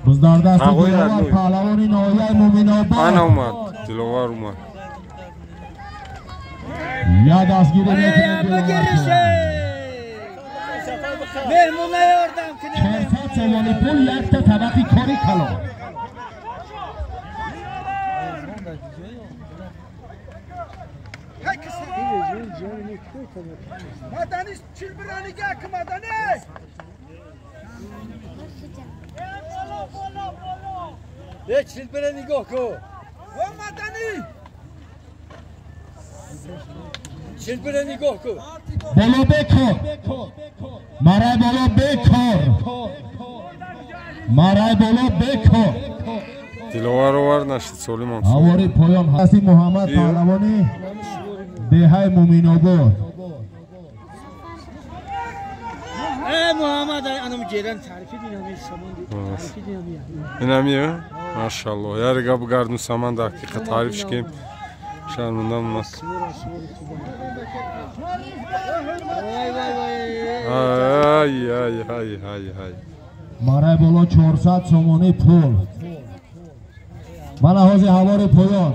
بزدار دست دلوار پهلوانی نایه مومین آباد آنا اومد دلوار اومد یا دستگیری میکنه مهمونه یاردم کنه 400 سومانی پول یک تا طبقی کاری کلا مدنی چیل برانی که مدنی یک چیل برانی گاه کو و مدنی چیل برانی گاه کو بالا بکار مرای بالا بکار مرای بالا بکار دلوار آور نشد سلیمان آواری پایان هستی محمد پهلوانی دهه مومین آباد محمد انم گیرن تعریفی دینامی سامان تعریفی دینامی اینمیه ماشاءالله یارگا بگردن سامان دقیقه تعریفش کیم شرمنده olmaz ay مرای بالا 400 سومانی پول بلحاظ هوار پایان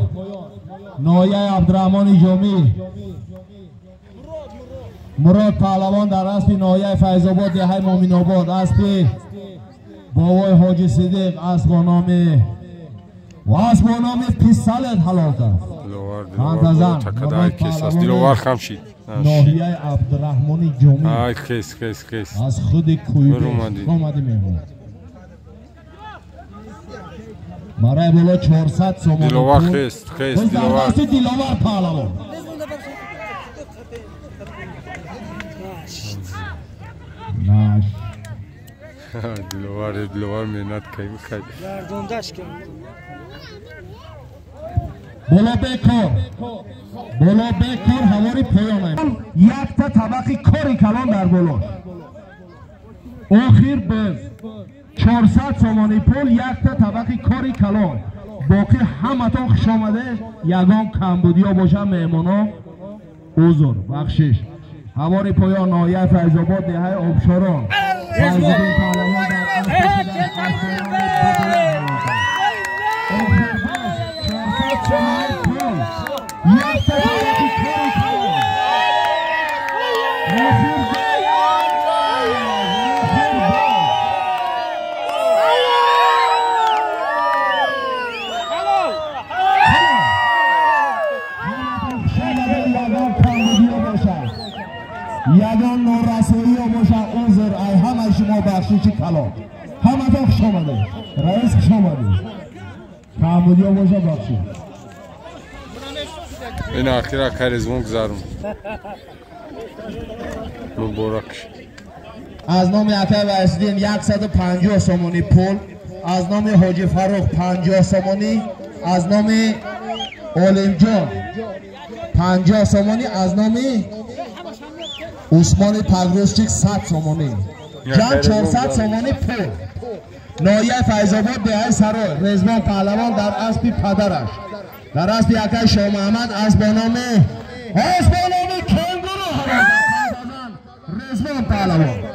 نایه عبدالرحمن جامی مراد پهلوان در اسب نایه فیض‌آباد دهه مومین آباد اسب بابای حاجی صدیق اسب با نام پیستالت حلال کرد دلوار تکدای کس است دلوار خم شید ناحیه عبدالرحمن جامی آی کس از خود کویبه آمده میمون مرای بالا 400 سومانی دلوار خیست دلوار دلوار پهلوان دلوار مهنت کهی بخواهی گردوندش کن بالا بکار هواری پایانه یک تا طبقی کاری کلان در بالا آخیر بز 400 سومانی پول یک تا طبقی کاری کلان باقی همتون خوش آمده یگان کمبودی ها باشه مهمان ها اوزور بخشش هواری پایان نایه فیض‌آباد دهه آبشاران فیض‌الدین پهلوان در یگان نورسویی ها باشه اوزر ای همه شما بخشیچی کلا همه تا خوش آمده رئیس خوش آمده کمبودی ها باشه بخشی این آخیره کاریزمون گذارم مبارک از نام عطا وحیدالدین 150 سومانی پول از نام حاجی فروخ 50 سومانی از نام عالم جان 50 سومانی از نام عثمان پگروشچیک 100 سومانی جمع 400 سومانی پول نایه فیض‌آباد دهه سرای رضوان پهلوان در اسب پدرش در اسب یکای شاه محمد اسب با نام کنگورو رضوان پهلوان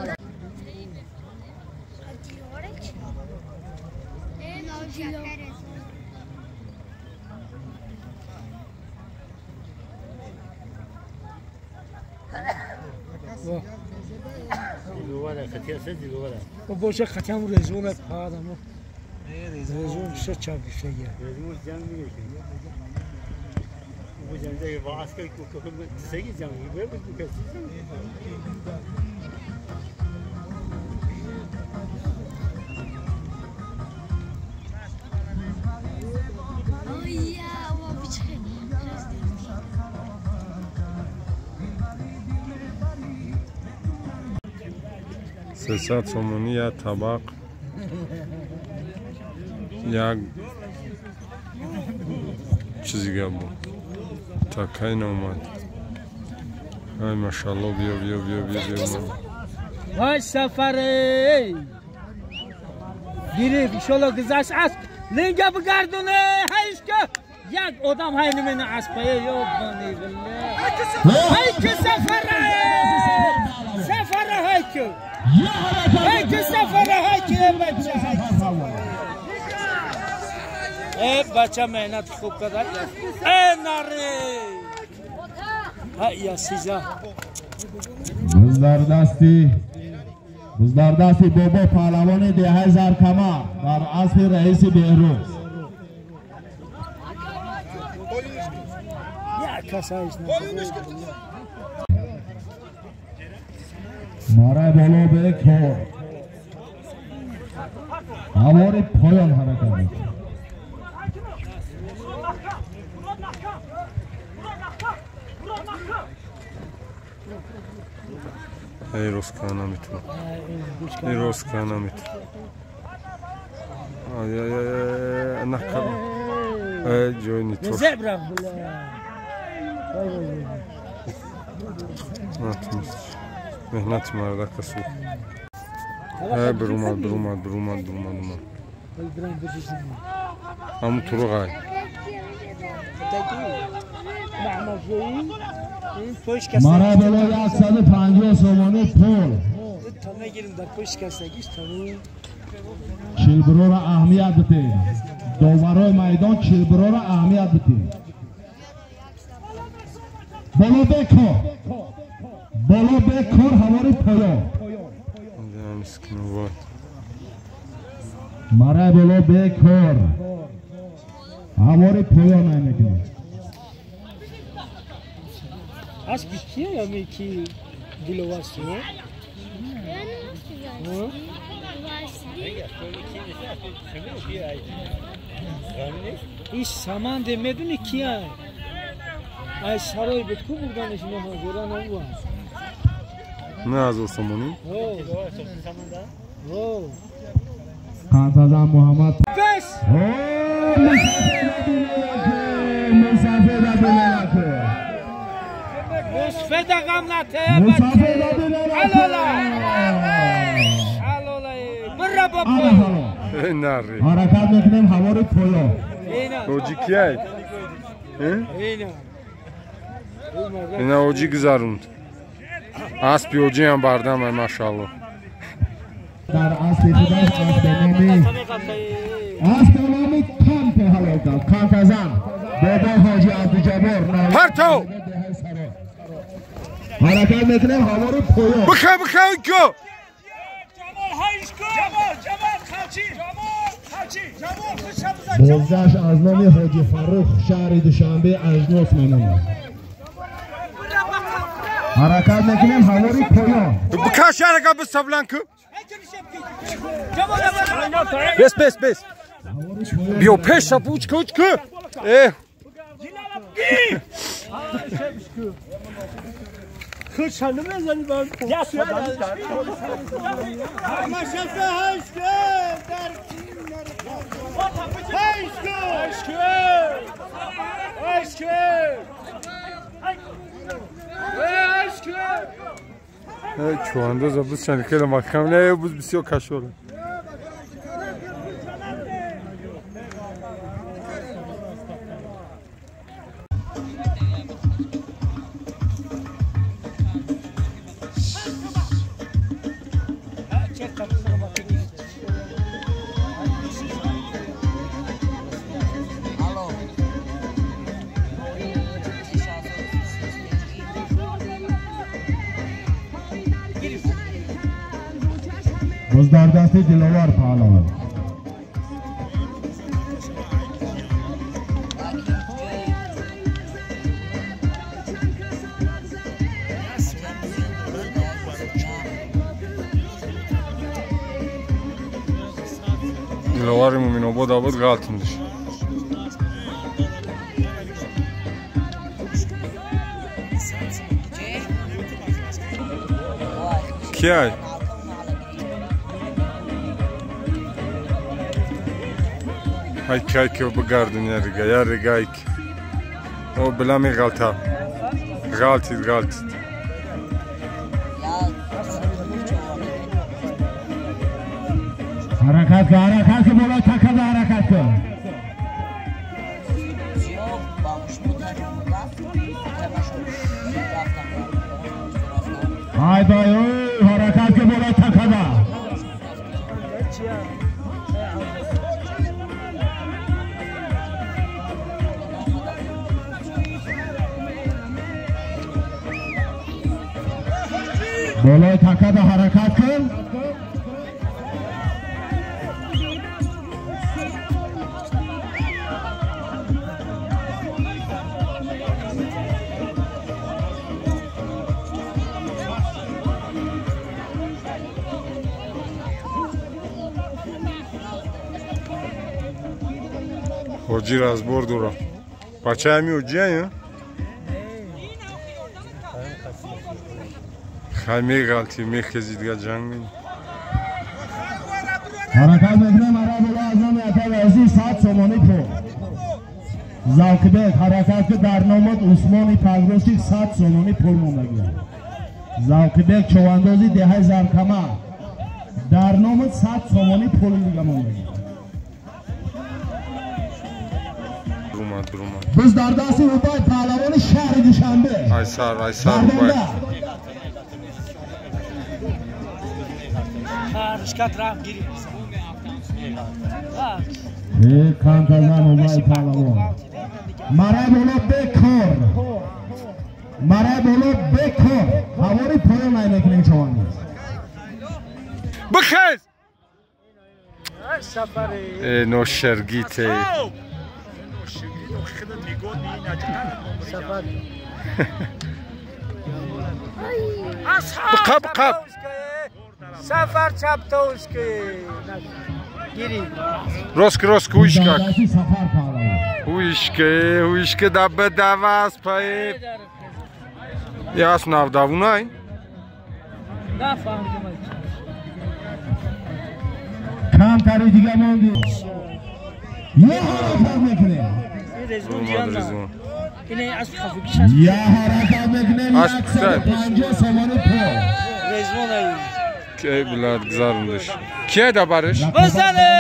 باشه ختم رزون پادم رزون شو چاپ شیه رزون جنگ میگه bu jangda askar ko'kam segi jangi berdi bu kasi سیصد سومانی یا طبق یک چیزی بود تاکای نومد های ماشاءالله بیا وای سفره گیری بیشالا گذشت اسب لنگه بگردونه هیچ که یک آدم های نمینه اسبه یا بانی بالله های که سفره های که سفره بچه مهنت خوب کرده ای ناری یا سیزا بزدار دستی بابا پهلوان دهه زرکمر در عصر رئیس بهروز ماره بالا به کار هوار پایان حرکت میکنه ای روزکانه میتونه ای روزکانه میتونه آی نکردم ای جوی نیتور زبرم نتونست مهنت مرده کسو ای برومد همون تو رو غای ماره بالا 150 سومانی پول چیلبرو را اهمیت بده دوباره میدان چیلبرو را اهمیت بده بالا بکار هواری پایان ماره بالا بکار هواری پایان نمیکنه از بیکیه یا میکی دلواسی ها؟ این سامان ده میدونی کیه؟ ای سرای بتکو بردنش مهاجران او هست نه از آسمانی؟ خانتازم محمد بس! مسافر دبیله نکه مصفه دقم نته بچه حلالا برا با پای ای ناری حرکت میکنیم هواری پایان اوجی کیه؟ اینا اوجی گذاروند اسبی اوجی هم بردم ای ماشاءالله در اصل خودش اسبنامی کانت حالا کانت ازم بابا حاجی عبدالجبار پرتو حرکت میکنیم هواری پایان بخه اینکو بازداشت از نام حاجی فروخ شهر دوشنبه اجناس منم حرکت میکنیم هواری پایان بکه شهرگاه بستبلن که بس بیو پیش پوچ که خوشحاله بزنی با یا şu anda zabıt şarkıyla makamla buz bisiyor kaşoğlu. بزداردستی دلوار پهلوان Dilovar Mumin obod galtındır. Kiyay. Hay kayki o bugardın ya rigayk. O bilami galta. Galtit. حرکت که بالا تکه حرکت کن های دای حرکت که بالا تکه بالای تکه به حرکت کن. حاجی را از برد او را بچه همی حاجی هایی خیلی غلطی میخزی دیگه جنگ بینی حرکت میکنه مرا بلا از نام اتا وزی 100 سومانی پول زاوکبک حرکت که در نامت عثمانی پگروشی 100 سومانی پول موندگی زاوکبک چواندازی دهه زرکمه در نامت 100 سومانی پول دیگه موندگی biz در دست روبای پهلوان شهر دوشنبه ایسر روبای رشکت رفت گیری کانتازن روبای پهلوان مرا بولو بکر هواری پایان نمیکنیم چوانی بخیز نوشرگیته بقب سفر چپتاوش که گیری روسک ویشکا سفر پهلوان ویشکه دبه دواز پای یاس ناو داونای نفهمیدم کم کاری دیگه موندی یه حرکت میکنه رزمون جیان اینه از خفگیش یه حرکت میکنه 150 سومانی پول رزمون هایی که بلاد گذاروندش کیه دا بارش؟ بزنه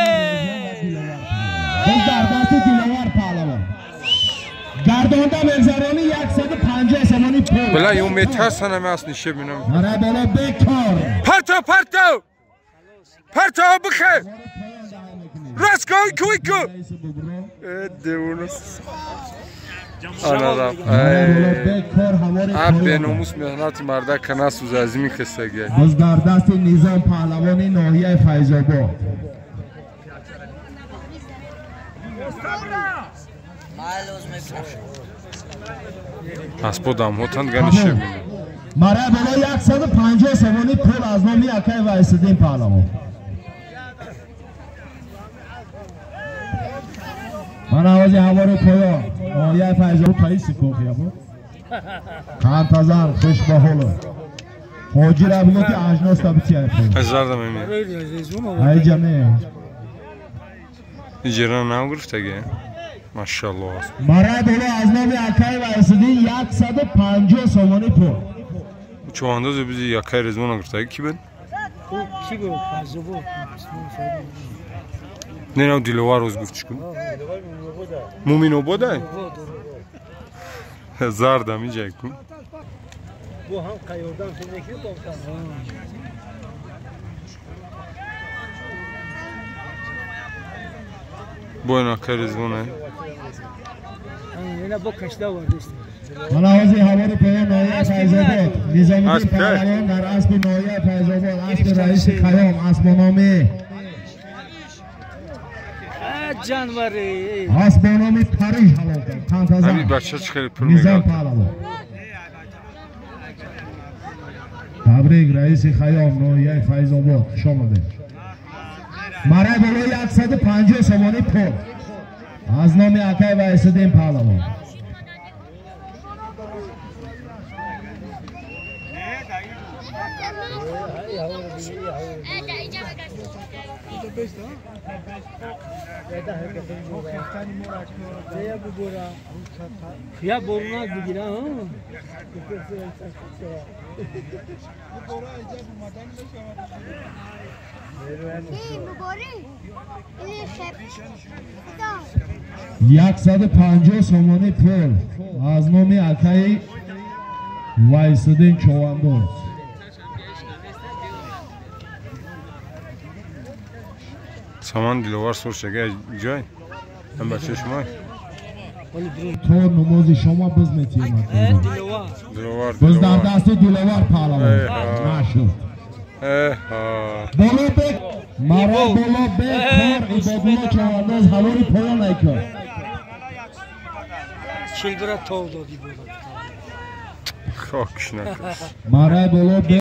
biz در دست دیلوار پهلوان گردانده مگذرانی 150 سومانی پول بلا یه میترسن همه از نشه بینم مرا بالا بکار پرتو بخیر راسکو کویکو دیونس آنا رفت اب به ناموس مهنت مرده کنه سوز ازمی خستگی biz در دست نظام پهلوانی ناحیه فیض‌آباد اسبو داموتان گنشه بینم مرا بالا 150 سومانی پول از نامی اکای وایسادیم پهلوان من آوازی هوار پایان ناحیه فیض‌آباد پاییسی کوخی بود کانتازن خوش باحالو حاجی را بگو که اجناس تا بچیه پایین هزار دم ایمی ای جمعه ایجران نام گرفته ماشاءالله مرا بالا از نامی اکای وایسادیم 150 سومانی پول چوانداز بیزی یکای رزمون گرفته کی بند؟ کی بود؟ فیض‌آباد نه نو دیلوار روز گفت چکن؟ مومین آباده؟ هزار دمی جای کن Bu ham qayordan filmeki to'xtam. Buena carizona. Yana bu kaçta vardı işte. من آوازی هوار پایان ناحیه فیض‌آباد نظامی پهلوان در اسب ناحیه فیض‌آباد اسب رئیس خیام اسبانامی جانوری اسبانامی پریش حلال کرد کانتازن همین بچه چخیلی پر نظام میگرد پهلوان تبریک رئیس خیام ناحیه فیض‌آباد خوش آمده مرا بالای 150 سومانی پول از نام اکای وایسادیم پهلوان Ya boruna gidiyor ha. یکصد و 150 سومانی پول از نام اکای وایسادین چوانداز سامان دیلوار سور شگه جای هم بچه شما تو نماز شما بزمتی اومد Dilovar, بز در dilovar. دست دلوار پهلوان نشد بالا بک مرا بالا بک کار عبادولا چوانداز هواری پایان ایکن Çilbira tov dodi burada. Xok kişnə. مرا بالا بک